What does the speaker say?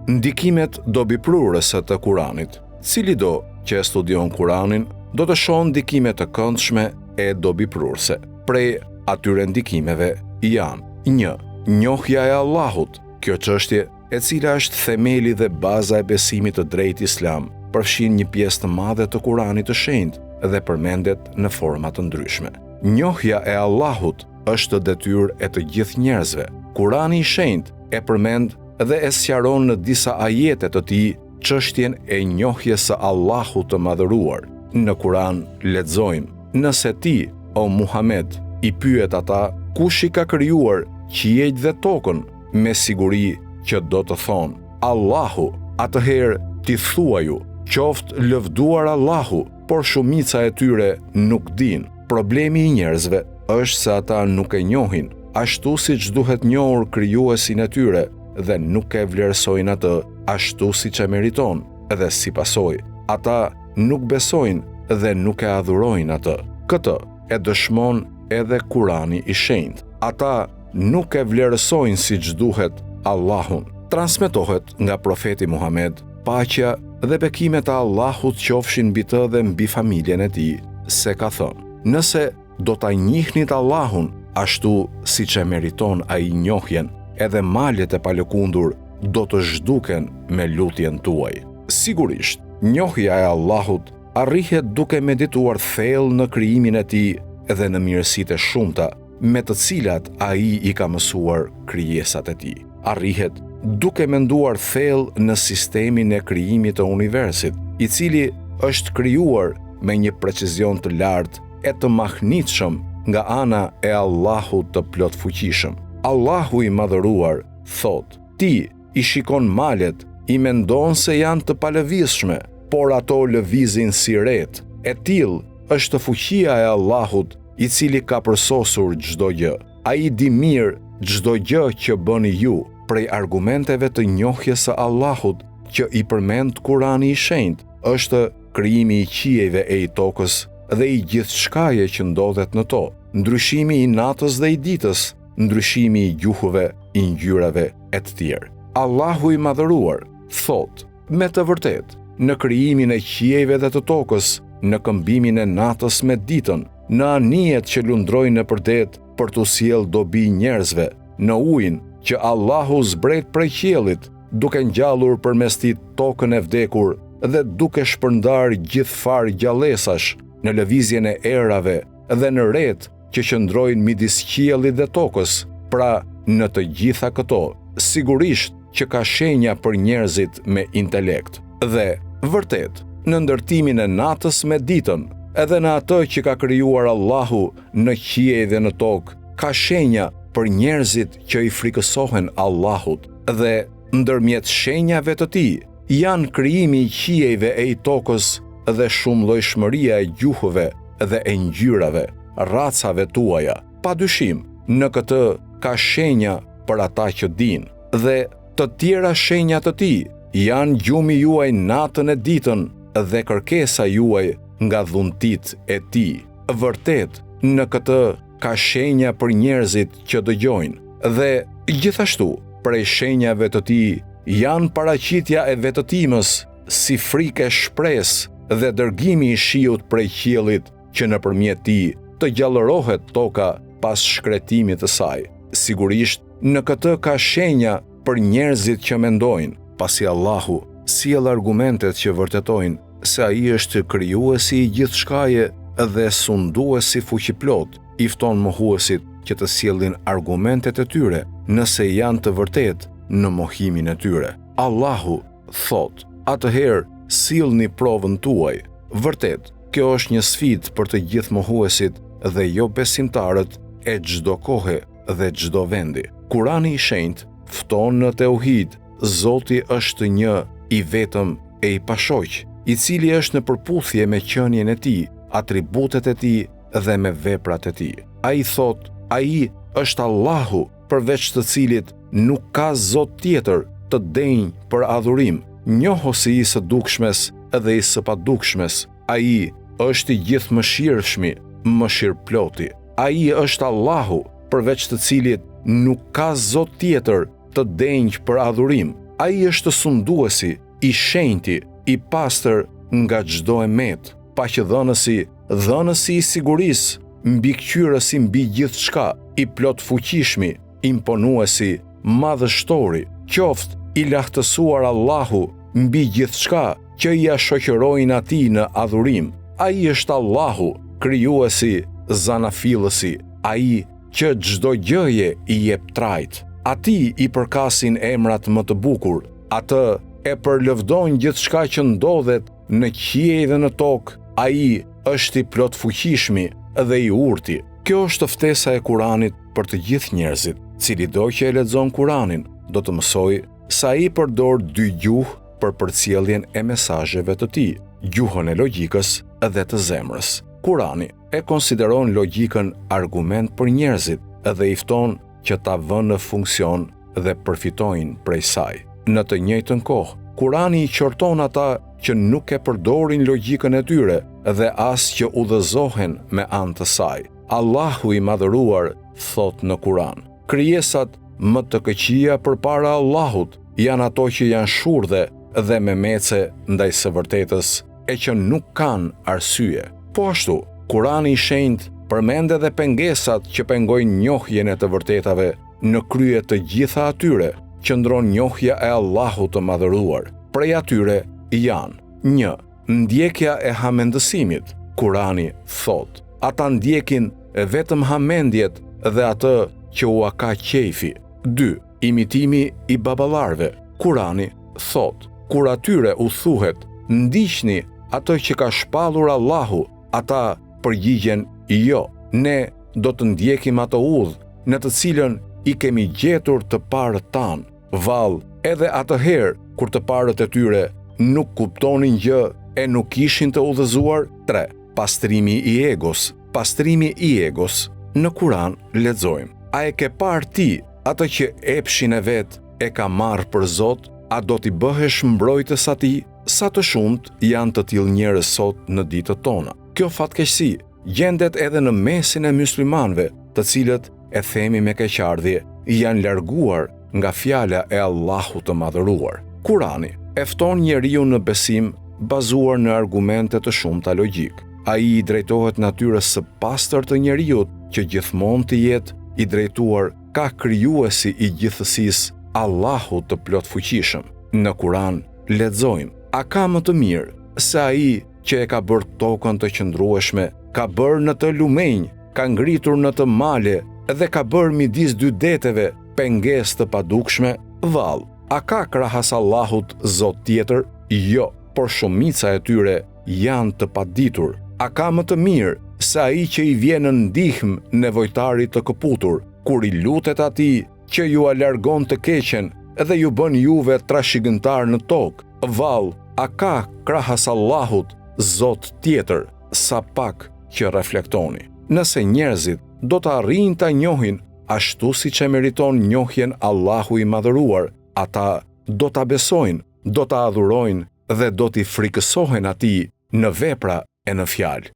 Ndikimet dobiprurëse të Kuranit. Cili do që e studion Kuranin, do të shohë ndikime të këndshme e dobiprurëse. Prej atyre ndikimeve janë 1. Njohja e Allahut. Kjo çështje, e cila është themeli dhe baza e besimit të drejtë islam, përfshin një pjesë të madhe të Kuranit të shenjtë dhe përmendet në forma të ndryshme. Njohja e Allahut është detyrë e të gjithë njerëzve. Kurani i shenjtë e përmend dhe e sqaron në disa ajete të tij çështjen e njohjes së Allahut të madhëruar. Në Kuran lexojmë: "Nëse ti, o Muhammed, i pyet ata kush i ka krijuar qiejt dhe tokën, me siguri që do të thonë Allahu, atëherë ti thuaju, qoftë lëvduar Allahu, por shumica e tyre nuk din." Problemi i njerëzve është se ata nuk e njohin ashtu siç duhet njohur krijuesin e tyre dhe nuk e vlerësojnë atë ashtu siç e meriton, dhe si pasojë, ata nuk besojnë dhe nuk e adhurojnë atë. Këtë e dëshmon edhe Kurani i shenjtë. Ata nuk e vlerësojnë siç duhet Allahun. Transmetohet nga profeti Muhammed, paqja dhe bekimet e Allahut qofshin mbi të dhe mbi familjen e tij, se ka thënë: "Nëse do ta njihnit Allahun ashtu siç e meriton ai njohjen, edhe malet e palëkundur do të zhduken me lutjen tuaj." Sigurisht, njohja e Allahut arrihet duke medituar thellë në krijimin e tij dhe në mirësitë e shumta me të cilat ai i ka mësuar krijesat e tij. Arrihet duke menduar thellë në sistemin e krijimit të universit, i cili është krijuar me një precizion të lartë e të mahnitshëm nga ana e Allahut të plotfuqishëm. Allahu i madhëruar thot: "Ti i shikon malet, i mendon se janë të palëvizshme, por ato lëvizin si ret. E tillë është fuqia e Allahut, i cili ka përsosur çdo gjë. Ai di mirë çdo gjë që bëni ju." Prej argumenteve të njohjes së Allahut që i përmend Kurani i shenjtë është krijimi i qiejve e i tokës dhe i gjithçkaje që ndodhet në to, ndryshimi i natës dhe i ditës, ndryshimi i gjuhëve, i ngjyrave e të tjerë. Allahu i madhëruar thot: "Me të vërtetë, në krijimin e qiejve dhe të tokës, në këmbimin e natës me ditën, në anijet që lundrojnë nëpër det për t'u sjellë dobi njerëzve, në ujin që Allahu zbret prej qiellit, duke ngjallur përmes tij tokën e vdekur dhe duke shpërndar gjithë farë gjallësash, në lëvizjen e erave dhe në ret që qëndrojnë midis qiellit dhe tokës, pra në të gjitha këto, sigurisht që ka shenja për njerëzit me intelekt. Dhe, vërtet, në ndërtimin e natës me ditën, edhe në atë që ka krijuar Allahu në qiej dhe në tokë, ka shenja për njerëzit që i frikësohen Allahut, dhe ndërmjet shenjave të tij janë krijimi i qiejve e i tokës dhe shumëllojshmëria e gjuhëve dhe e ngjyrave, racave tuaja. Padyshim, në këtë ka shenja për ata që dinë, dhe të tjera shenja të tij janë gjumi juaj natën e ditën dhe kërkesa juaj nga dhuntit e tij. Vërtet, në këtë ka shenja për njerëzit që dëgjojnë, dhe gjithashtu, prej shenjave të tij janë paraqitja e vetëtimës, si frikë e shpresë dhe dërgimi i shiut prej qiellit që nëpërmjet tij të gjallërohet toka pas shkretimit të saj. Sigurisht, në këtë ka shenja për njerëzit që mendojnë, pasi Allahu sjell argumentet që vërtetojnë se ai është krijuesi i gjithçkaje dhe sunduesi fuqiplot, i fton mohuesit që të sjellin argumentet e tyre nëse janë të vërtetë në mohimin e tyre. Allahu thot: "Atëherë sillni provën tuaj." Vërtet, kjo është një sfidë për të gjithë mohuesit dhe jo besimtarët e çdo kohe dhe çdo vendi. Kurani i shenjtë fton në tauhid, Zoti është një, i vetëm e i pashoq, i cili është në përputhje me qenien e tij, atributet e tij dhe me veprat e tij. Ai thot: "Ai është Allahu, përveç të cilit nuk ka zot tjetër të denjë për adhurim, njohuesi i së dukshmes dhe i së padukshmes. Ai është i gjithë mëshirshmi, mëshirploti. Ai është Allahu, përveç të cilit nuk ka zot tjetër të denjë për adhurim, Ai është sunduesi, i shenjti, i pastër nga çdo emet, paqëdhënësi, dhënësi i sigurisë, mbikëqyrësi mbi gjithçka, i plot fuqishmi, imponuesi, madhështori, qoftë i lahtësuar Allahu mbi gjithçka që ia shoqërojnë atij në adhurim. Ai është Allahu, krijuesi, zanafillësi, ai që çdo gjëje i jep trajt. Atij i përkasin emrat më të bukur, atë e përlëvdon gjithçka që ndodhet në qiej dhe në tokë, ai është i plot fuqishmi dhe i urti. Kjo është ftesa e Kuranit për të gjithë njerëzit. Cilido që e lexon Kuranin do të mësojë se ai përdor dy gjuhë për përcjelljen e mesazheve të tij, gjuhën e logjikës dhe të zemrës. Kurani e konsideron logjikën argument për njerëzit dhe i fton që ta vënë në funksion dhe përfitojnë prej saj. Në të njëjtën kohë, Kurani i qorton ata që nuk e përdorin logjikën e tyre dhe as që udhëzohen me anë të saj. Allahu i madhëruar thot në Kuran: krijesat më të këqija përpara Allahut janë ato që janë shurdhe dhe me mece ndaj së vërtetës e që nuk kanë arsye. Po ashtu, Kurani i shenjtë përmend edhe pengesat që pengojnë njohjen e të vërtetave. Në krye të gjitha atyre qëndron njohja e Allahut të madhëruar. Prej atyre janë: 1. Ndjekja e hamendësimit. Kurani thot: ata ndjekin vetëm hamendjet dhe atë që ua ka qejfi. 2. Imitimi i baballarëve. Kurani thot: kur atyre u thuhet ndiqni atë që ka shpallur Allahu, ata përgjigjen: jo, ne do të ndjekim atë udhë në të cilën i kemi gjetur të parët tanë. Vallë, edhe atëherë kur të parët e tyre nuk kuptonin gjë e nuk ishin të udhëzuar. 3. Pastrimi i egos. Pastrimi i egos. Në Kuran lexojmë: a e ke parë ti atë që epshin e vet e ka marrë për Zot? A do t'i bëhesh mbrojtës atij? Sa të shumt janë të tillë njerëz sot në ditët tona. Kjo fatkeqësi gjendet edhe në mesin e myslimanëve, të cilët, e themi me keqardhje, janë larguar nga fjala e Allahut të madhëruar. Kurani e fton njeriu në besim bazuar në argumente të shumta logjik. Ai i drejtohet natyrës së pastër të njeriut që gjithmonë të jetë i drejtuar ka krijuesi i gjithësisë, Allahu të plot fuqishëm. Në Kuran lexojmë: a ka më të mirë se ai që e ka bërë tokën të qëndrueshme, ka bërë në të lumenj, ka ngritur në të male dhe ka bërë midis dy deteve pengesë të padukshme? Vallë, a ka krahas Allahut Zot tjetër? Jo, por shumica e tyre janë të paditur. A ka më të mirë se ai që i vjen në ndihmë nevojtarit të këputur, kur i lutet atij që ju a largon të keqen dhe ju bën juve trashëgimtar në tokë? Vallë, a ka krahas Allahut Zot tjetër? Sa pak që reflektoni. Nëse njerëzit do të arrijnë ta njohin ashtu siç e meriton njohjen Allahu i madhëruar, ata do ta besojnë, do ta adhurojnë dhe do t'i frikësohen atij në vepra e në fjalë.